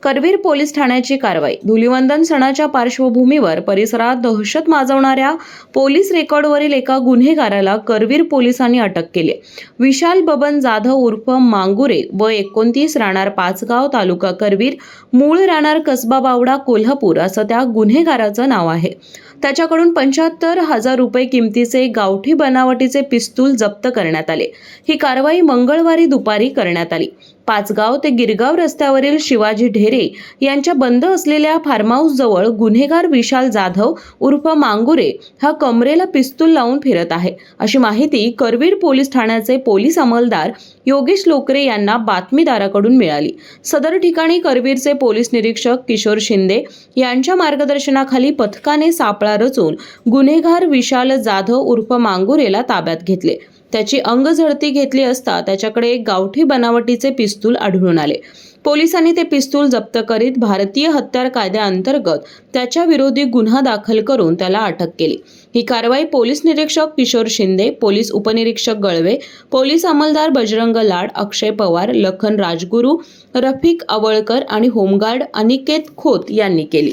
Karveer police ठाण्याची कारवाई। धुलिवंदन सणाच्या पार्श्वभूमीवर परिसरात दहशत माजवणाऱ्या पोलीस रेकॉर्डवरील एका गुन्हेगाराला करवीर पोलिसांनी अटक केली। विशाल बबन जाधव उर्फ मांगुरे वय 29, राहणार पाचगाव, तालुका करवीर, मूळ राहणार कसबा बावडा, कोल्हापूर असं त्या गुन्हेगाराचं नाव आहे। त्याच्याकडून 75,000 रुपये किमतीचे गावठी बनावटीचे पिस्तूल जप्त करण्यात आले। ही कारवाई मंगळवारी दुपारी करण्यात आली। पाचगाव ते गिरगाव रस्त्यावरील शिवाजी ढेरे यांच्या बंद असलेल्या फार्म हाऊस जवळ गुन्हेगार विशाल जाधव उर्फ मांगुरे हा कमरेला पिस्तूल लावून फिरत आहे, अशी माहिती करवीर पोलीस ठाण्याचे पोलीस अंमलदार योगेश लोकरे यांना बातमीदाराकडून मिळाली। सदर ठिकाणी करवीरचे पोलीस निरीक्षक किशोर शिंदे यांच्या मार्गदर्शनाखाली पथकाने सापळा रचून गुन्हेगार विशाल जाधव उर्फ मांगुरेला ताब्यात घेतले। त्याची अंगझडती घेतली असता त्याच्याकडे एक गावठी बनावटीचे पिस्तूल आढळून आले। पोलिसांनी ते पिस्तूल जप्त करीत भारतीय हत्यार कायद्याअंतर्गत त्याच्या विरोधी गुन्हा दाखल करून त्याला अटक केली। ही कारवाई पोलीस निरीक्षक किशोर शिंदे, पोलीस उपनिरीक्षक गळवे, पोलीस अंमलदार बजरंग लाड, अक्षय पवार, लखन राजगुरू, रफिक आवळकर आणि होमगार्ड अनिकेत खोत यांनी केली।